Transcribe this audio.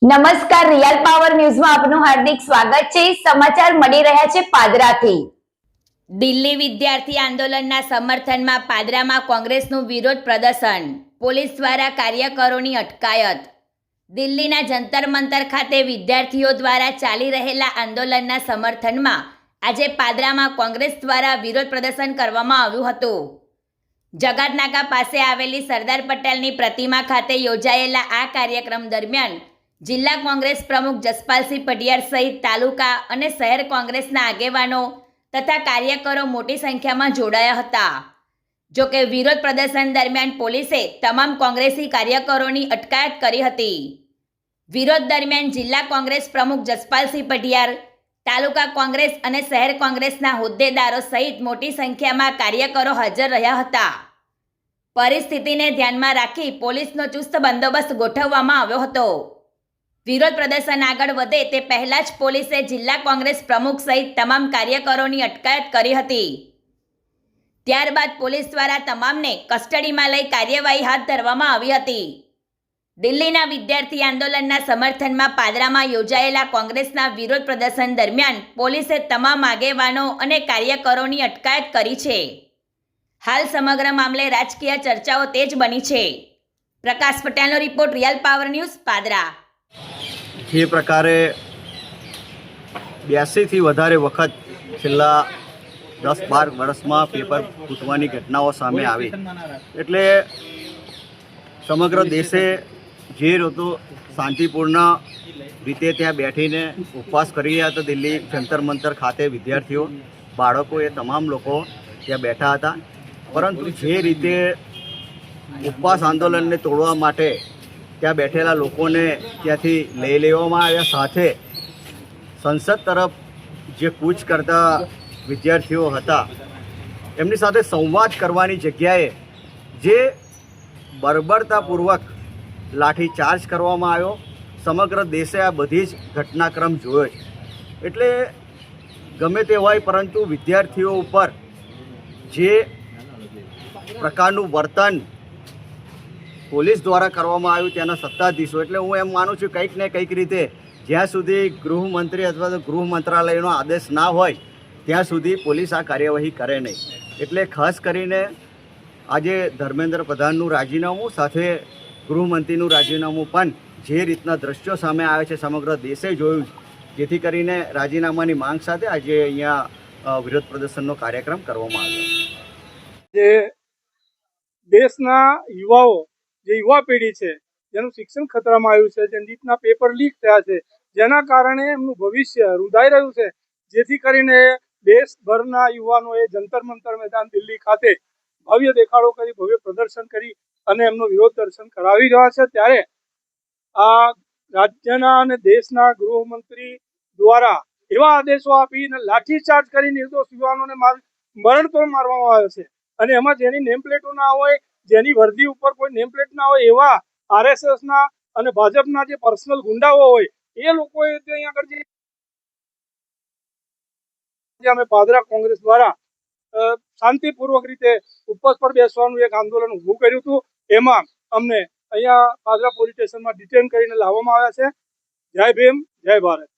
નમસ્કાર, real power ન્યૂઝમાં આપનું હાર્દિક સ્વાગત છે। સમાચાર મળી રહ્યા છે પાદરાથી। દિલ્હી વિદ્યાર્થી આંદોલનના સમર્થનમાં પાદરામાં કોંગ્રેસનું વિરોધ પ્રદર્શન, પોલીસ દ્વારા કાર્યકરોની અટકાયત। દિલ્હીના જંતર મંતર ખાતે વિદ્યાર્થીઓ દ્વારા ચાલી રહેલા આંદોલનના સમર્થનમાં આજે પાદરામાં કોંગ્રેસ દ્વારા વિરોધ પ્રદર્શન કરવામાં આવ્યું હતું। જગાતનાકા પાસે આવેલી સરદાર પટેલની પ્રતિમા ખાતે યોજાયેલા આ કાર્યક્રમ દરમિયાન જિલ્લા કોંગ્રેસ પ્રમુખ જસપાલસિંહ પઢિયાર સહિત તાલુકા અને શહેર કોંગ્રેસના આગેવાનો તથા કાર્યકરો મોટી સંખ્યામાં જોડાયા હતા। જોકે વિરોધ પ્રદર્શન દરમિયાન પોલીસે તમામ કોંગ્રેસી કાર્યકરોની અટકાયત કરી હતી। વિરોધ દરમિયાન જિલ્લા કોંગ્રેસ પ્રમુખ જસપાલસિંહ પઢિયાર, તાલુકા કોંગ્રેસ અને શહેર કોંગ્રેસના હોદ્દેદારો સહિત મોટી સંખ્યામાં કાર્યકરો હાજર રહ્યા હતા। પરિસ્થિતિને ધ્યાનમાં રાખી પોલીસનો ચુસ્ત બંદોબસ્ત ગોઠવવામાં આવ્યો હતો। વિરોધ પ્રદર્શન આગળ વધે તે પહેલા જ પોલીસે જિલ્લા કોંગ્રેસ પ્રમુખ સહિત તમામ કાર્યકરોની અટકાયત કરી હતી। ત્યારબાદ પોલીસ દ્વારા તમામને કસ્ટડીમાં લઈ કાર્યવાહી હાથ ધરવામાં આવી હતી। દિલ્હીના વિદ્યાર્થી આંદોલનના સમર્થનમાં પાદરામાં યોજાયેલા કોંગ્રેસના વિરોધ પ્રદર્શન દરમિયાન પોલીસે તમામ આગેવાનો અને કાર્યકરોની અટકાયત કરી છે। હાલ સમગ્ર મામલે રાજકીય ચર્ચાઓ તેજ બની છે। પ્રકાશ પટેલનો report, real power news, Padra. જે પ્રકારે 82થી વધારે વખત છેલ્લા 10-12 વર્ષમાં પેપર ફૂટવાની ઘટનાઓ સામે આવી, એટલે સમગ્ર દેશે જે રીતે શાંતિપૂર્ણ રીતે ત્યાં બેઠીને ઉપવાસ કરી રહ્યા હતા દિલ્હી જંતર મંતર ખાતે વિદ્યાર્થીઓ, બાળકો, એ તમામ લોકો ત્યાં બેઠા હતા। પરંતુ જે રીતે ઉપવાસ આંદોલનને તોડવા માટે ત્યાં બેઠેલા લોકોને ત્યાંથી લઈ લેવામાં આવ્યા, સાથે સંસદ તરફ જે કૂચ કરતા વિદ્યાર્થીઓ હતા એમની સાથે સંવાદ કરવાની જગ્યાએ જે બર્બરતાપૂર્વક લાઠીચાર્જ કરવામાં આવ્યો। સમગ્ર દેશે આ બધી જ ઘટનાક્રમ જોયો છે। એટલે ગમે તે હોય, પરંતુ વિદ્યાર્થીઓ ઉપર જે પ્રકારનું વર્તન પોલીસ દ્વારા કરવામાં આવ્યું ત્યાંના સત્તાધીશો, એટલે હું એમ માનું છું કંઈક ને કંઈક રીતે જ્યાં સુધી ગૃહમંત્રી અથવા તો ગૃહ મંત્રાલયનો આદેશ ના હોય ત્યાં સુધી પોલીસ આ કાર્યવાહી કરે નહીં। એટલે ખાસ કરીને આજે ધર્મેન્દ્ર પ્રધાનનું રાજીનામું સાથે ગૃહમંત્રીનું રાજીનામું પણ જે રીતના દ્રશ્યો સામે આવે છે સમગ્ર દેશે જોયું, જેથી કરીને રાજીનામાની માંગ સાથે આજે અહીંયા વિરોધ પ્રદર્શનનો કાર્યક્રમ કરવામાં આવ્યો। જે દેશના યુવાઓ, જે યુવા પેઢી છે જેનું શિક્ષણ ખતરામાં આવ્યું છે, જે નીટના પેપર લીક થયા છે, જેના કારણે એમનું ભવિષ્ય રૂંધાઈ રહ્યું છે, જેથી કરીને દેશભરના યુવાનોએ જંતર મંતર મેદાન દિલ્હી ખાતે ભવ્ય દેખાડો કરી, ભવ્ય પ્રદર્શન કરી અને એમનું વિરોધ દર્શન કરાવી રહ્યા છે। ત્યારે આ રાજ્યના અને દેશના ગૃહમંત્રી દ્વારા એવા આદેશો આપીને લાઠીચાર્જ કરી નિર્દોષ યુવાનોને મરણતોડ મારવામાં આવે છે, અને એમાં જેની નેમપ્લેટો ના હોય, જેની વર્દી ઉપર કોઈ નેમપ્લેટ ના હોય, એવા આરએસએસના અને ભાજપના જે પર્સનલ ગુંડાઓ હોય એ લોકોએ ત્યાં આગળ જે અમે પાદરા કોંગ્રેસ દ્વારા શાંતિપૂર્વક રીતે ઉપવાસ પર બેસવાનું એક આંદોલન ઊભું કર્યું હતું, એમાં અમને અહીંયા પાદરા પોલીસ સ્ટેશનમાં ડિટેન કરીને લાવવામાં આવ્યા છે। જય ભીમ, જય ભારત।